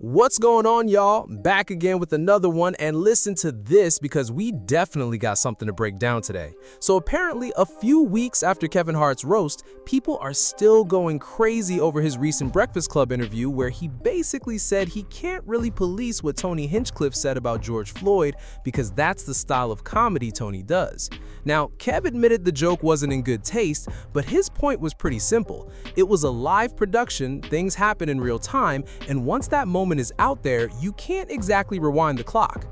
What's going on, y'all? Back again with another one, and listen to this because we definitely got something to break down today. So apparently, a few weeks after Kevin Hart's roast, people are still going crazy over his recent Breakfast Club interview where he basically said he can't really police what Tony Hinchcliffe said about George Floyd because that's the style of comedy Tony does. Now, Kev admitted the joke wasn't in good taste, but his point was pretty simple. It was a live production, things happen in real time, and once that moment is out there, you can't exactly rewind the clock.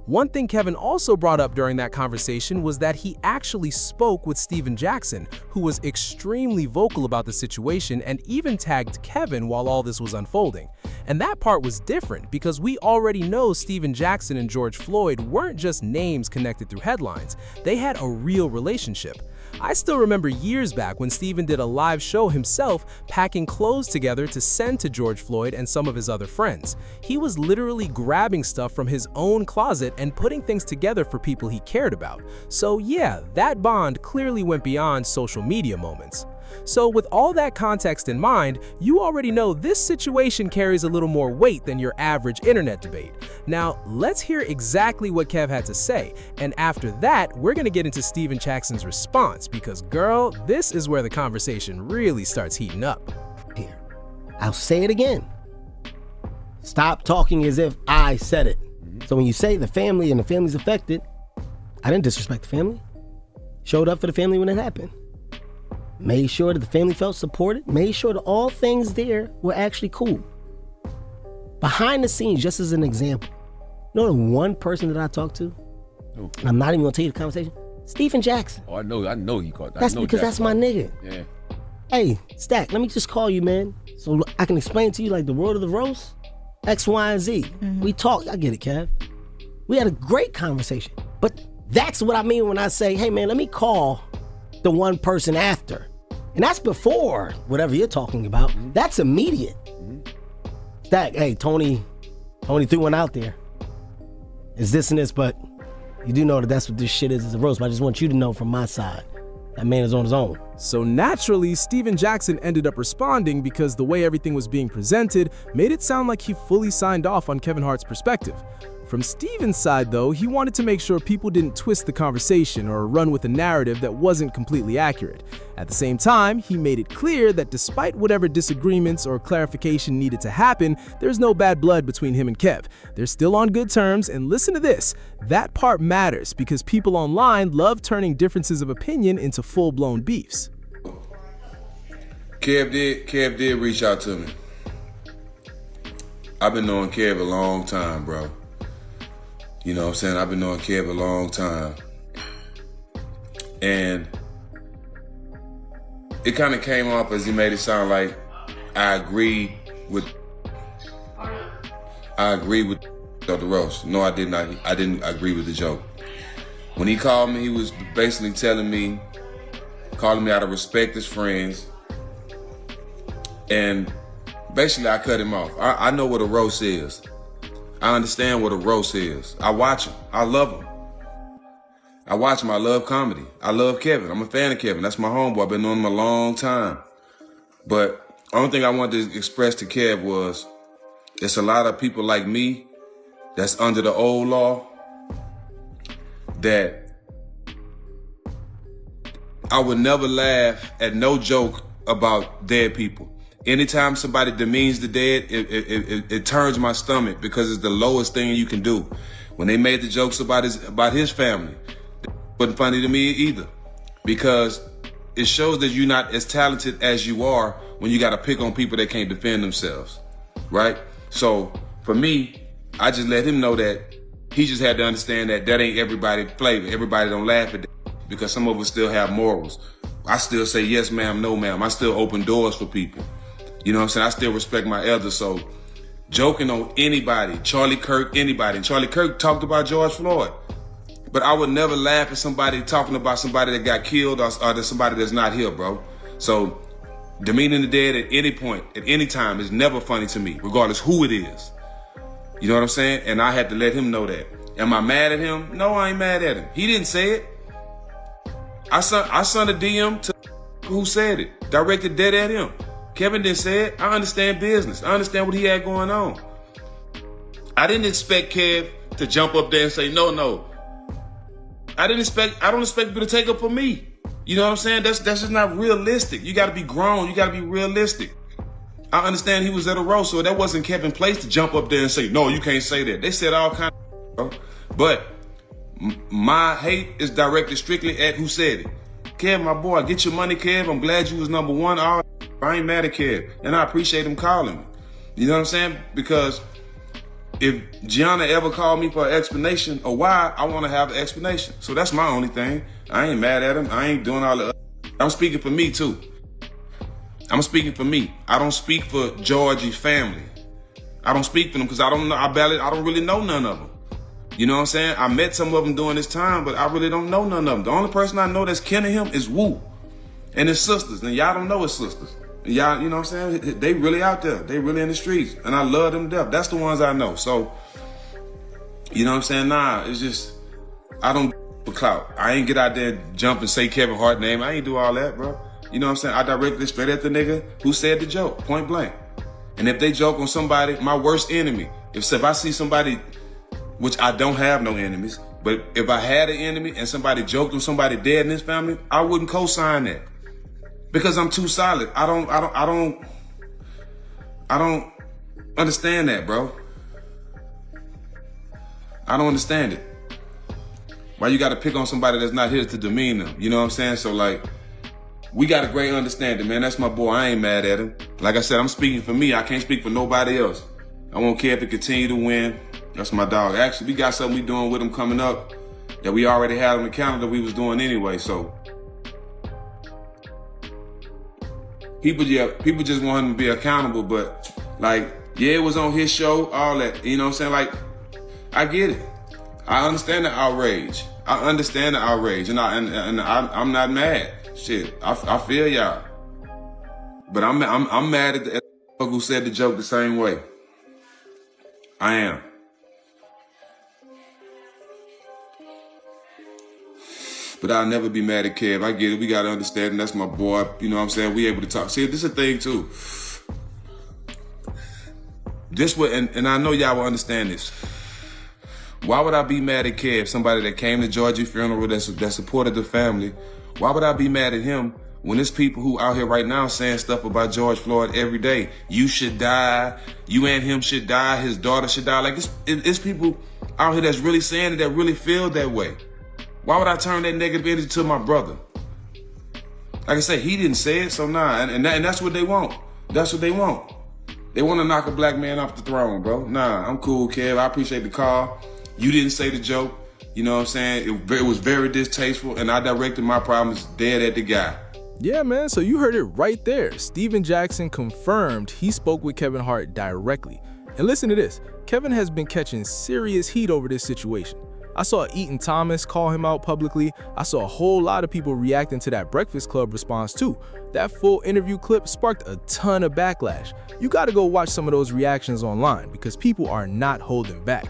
One thing Kevin also brought up during that conversation was that he actually spoke with Steven Jackson, who was extremely vocal about the situation and even tagged Kevin while all this was unfolding. And that part was different because we already know Steven Jackson and George Floyd weren't just names connected through headlines. They had a real relationship. I still remember years back when Steven did a live show himself packing clothes together to send to George Floyd and some of his other friends. He was literally grabbing stuff from his own closet and putting things together for people he cared about. So yeah, that bond clearly went beyond social media moments. So with all that context in mind, you already know this situation carries a little more weight than your average internet debate. Now, let's hear exactly what Kev had to say, and after that, we're gonna get into Steven Jackson's response because, girl, this is where the conversation really starts heating up. Here, I'll say it again. Stop talking as if I said it. So when you say the family and the family's affected, I didn't disrespect the family. Showed up for the family when it happened. Made sure that the family felt supported, made sure that all things there were actually cool. Behind the scenes, just as an example, you know the one person that I talked to, and I'm not even gonna tell you the conversation, Steven Jackson. Oh, I know he caught that. That's because that's my nigga. Yeah. Hey, Stack, let me just call you, man, so I can explain to you like the world of the roast, X, Y, and Z. We talked, I get it, Kev. We had a great conversation, but that's what I mean when I say, hey man, let me call the one person after. And that's before whatever you're talking about. That's immediate. Stack, hey, Tony threw one out there. It's this and this, but you do know that that's what this shit is a roast, but I just want you to know from my side, that man is on his own. So naturally, Steven Jackson ended up responding because the way everything was being presented made it sound like he fully signed off on Kevin Hart's perspective. From Steven's side, though, he wanted to make sure people didn't twist the conversation or run with a narrative that wasn't completely accurate. At the same time, he made it clear that despite whatever disagreements or clarification needed to happen, there's no bad blood between him and Kev. They're still on good terms, and listen to this, that part matters because people online love turning differences of opinion into full-blown beefs. Kev did reach out to me. I've been knowing Kev a long time, bro. You know what I'm saying? I've been knowing Kev a long time. And it kind of came off as he made it sound like I agree with the roast. No, I did not. I didn't agree with the joke. When he called me, he was basically calling me out of respect as friends. And basically I cut him off. I know what a roast is. I understand what a roast is. I watch him. I love him. I watch him. I love comedy. I love Kevin. I'm a fan of Kevin. That's my homeboy. I've been knowing him a long time. But the only thing I wanted to express to Kev was it's a lot of people like me that's under the old law that I would never laugh at no joke about dead people. Anytime somebody demeans the dead, it turns my stomach because it's the lowest thing you can do. When they made the jokes about his family, it wasn't funny to me either because it shows that you're not as talented as you are when you got to pick on people that can't defend themselves, right? So for me, I just let him know that he just had to understand that ain't everybody's flavor. Everybody don't laugh at that because some of us still have morals. I still say yes, ma'am, no, ma'am. I still open doors for people. You know what I'm saying? I still respect my elders. So joking on anybody, Charlie Kirk, anybody. And Charlie Kirk talked about George Floyd. But I would never laugh at somebody talking about somebody that got killed or somebody that's not here, bro. So demeaning the dead at any point, at any time is never funny to me, regardless who it is. You know what I'm saying? And I had to let him know that. Am I mad at him? No, I ain't mad at him. He didn't say it. I sent a DM to who said it, directed dead at him. Kevin didn't say it. I understand business. I understand what he had going on. I didn't expect Kev to jump up there and say, no. I don't expect people to take up for me. You know what I'm saying? That's just not realistic. You got to be grown. You got to be realistic. I understand he was at a roast, so that wasn't Kevin's place to jump up there and say, no, you can't say that. They said all kinds of stuff, but my hate is directed strictly at who said it. Kev, my boy, get your money, Kev. I'm glad you was number one. I ain't mad at Kev, and I appreciate him calling me. You know what I'm saying? Because if Gianna ever called me for an explanation of why, I want to have an explanation. So that's my only thing. I ain't mad at him. I ain't doing all the other. I'm speaking for me, too. I'm speaking for me. I don't speak for Georgie's family. I don't speak for them because I don't really know none of them. You know what I'm saying? I met some of them during this time, but I really don't know none of them. The only person I know that's kin to him is Wu and his sisters. And y'all don't know his sisters. And y'all, you know what I'm saying? They really out there. They really in the streets. And I love them to death. That's the ones I know. So, you know what I'm saying? Nah, it's just, I don't for clout. I ain't get out there and jump and say Kevin Hart name. I ain't do all that, bro. You know what I'm saying? I directed straight at the nigga who said the joke, point blank. And if they joke on somebody, my worst enemy, if I see somebody, which I don't have no enemies, but if I had an enemy and somebody joked on somebody dead in his family, I wouldn't co-sign that. Because I'm too solid. I don't understand that, bro. I don't understand it. Why you gotta pick on somebody that's not here to demean them? You know what I'm saying? So like, we got a great understanding, man. That's my boy. I ain't mad at him. Like I said, I'm speaking for me. I can't speak for nobody else. I want Kev to continue to win. That's my dog. Actually, we got something we doing with him coming up that we already had on the calendar we was doing anyway. So people just want him to be accountable. But like, yeah, it was on his show, all that. You know what I'm saying? Like, I get it. I understand the outrage. And I'm not mad. Shit, I feel y'all. But I'm mad at the who said the joke the same way. I am. But I'll never be mad at Kev. I get it. We got to understand, and that's my boy. You know what I'm saying? We able to talk. See, this is a thing, too. And I know y'all will understand this. Why would I be mad at Kev, somebody that came to Georgie's funeral, that supported the family? Why would I be mad at him when there's people who out here right now saying stuff about George Floyd every day? You should die. You and him should die. His daughter should die. Like, it's people out here that's really saying it, that really feel that way. Why would I turn that negative energy to my brother? Like I said, he didn't say it, so nah. And that's what they want. That's what they want. They want to knock a black man off the throne, bro. Nah, I'm cool, Kev. I appreciate the call. You didn't say the joke. You know what I'm saying? It was very distasteful, and I directed my problems dead at the guy. Yeah, man, so you heard it right there. Steven Jackson confirmed he spoke with Kevin Hart directly. And listen to this. Kevin has been catching serious heat over this situation. I saw Eaton Thomas call him out publicly. I saw a whole lot of people reacting to that Breakfast Club response too. That full interview clip sparked a ton of backlash. You gotta go watch some of those reactions online because people are not holding back.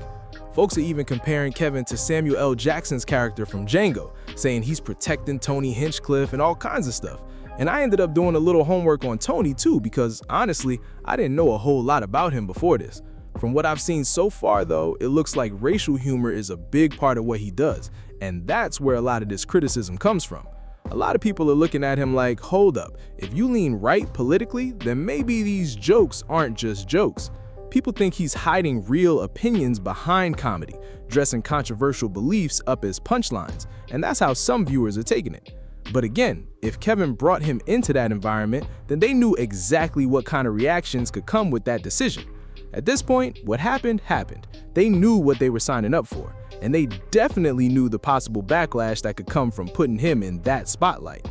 Folks are even comparing Kevin to Samuel L. Jackson's character from Django, saying he's protecting Tony Hinchcliffe and all kinds of stuff. And I ended up doing a little homework on Tony too because honestly, I didn't know a whole lot about him before this. From what I've seen so far though, it looks like racial humor is a big part of what he does, and that's where a lot of this criticism comes from. A lot of people are looking at him like, hold up, if you lean right politically, then maybe these jokes aren't just jokes. People think he's hiding real opinions behind comedy, dressing controversial beliefs up as punchlines, and that's how some viewers are taking it. But again, if Kevin brought him into that environment, then they knew exactly what kind of reactions could come with that decision. At this point, what happened, happened. They knew what they were signing up for, and they definitely knew the possible backlash that could come from putting him in that spotlight.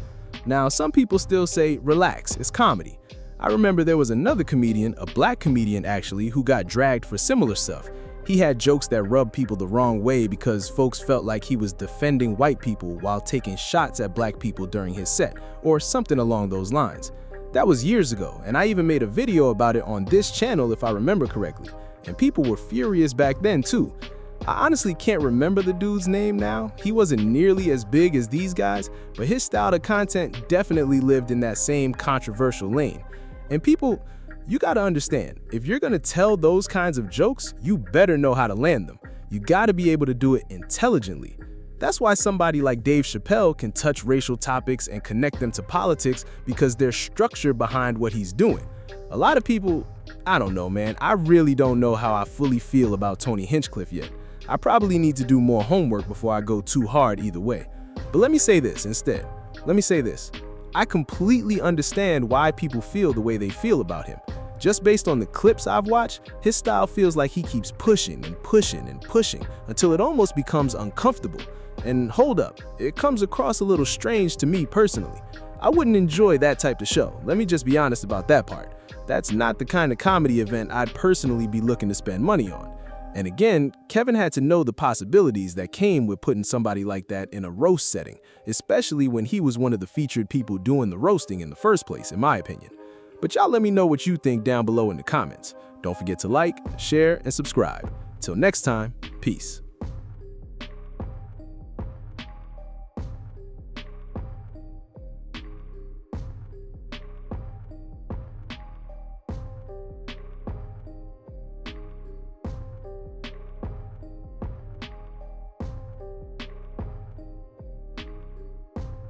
Now, some people still say, relax, it's comedy. I remember there was another comedian, a black comedian actually, who got dragged for similar stuff. He had jokes that rubbed people the wrong way because folks felt like he was defending white people while taking shots at black people during his set, or something along those lines. That was years ago, and I even made a video about it on this channel if I remember correctly, and people were furious back then too. I honestly can't remember the dude's name now. He wasn't nearly as big as these guys, but his style of content definitely lived in that same controversial lane. And people You gotta understand, if you're gonna tell those kinds of jokes, you better know how to land them. You gotta be able to do it intelligently. That's why somebody like Dave Chappelle can touch racial topics and connect them to politics, because there's structure behind what he's doing. A lot of people, I don't know, man. I really don't know how I fully feel about Tony Hinchcliffe yet. I probably need to do more homework before I go too hard either way. But let me say this instead. Let me say this. I completely understand why people feel the way they feel about him. Just based on the clips I've watched, his style feels like he keeps pushing and pushing and pushing until it almost becomes uncomfortable. And hold up, it comes across a little strange to me personally. I wouldn't enjoy that type of show. Let me just be honest about that part. That's not the kind of comedy event I'd personally be looking to spend money on. And again, Kevin had to know the possibilities that came with putting somebody like that in a roast setting, especially when he was one of the featured people doing the roasting in the first place, in my opinion. But y'all let me know what you think down below in the comments. Don't forget to like, share, and subscribe. Till next time, peace.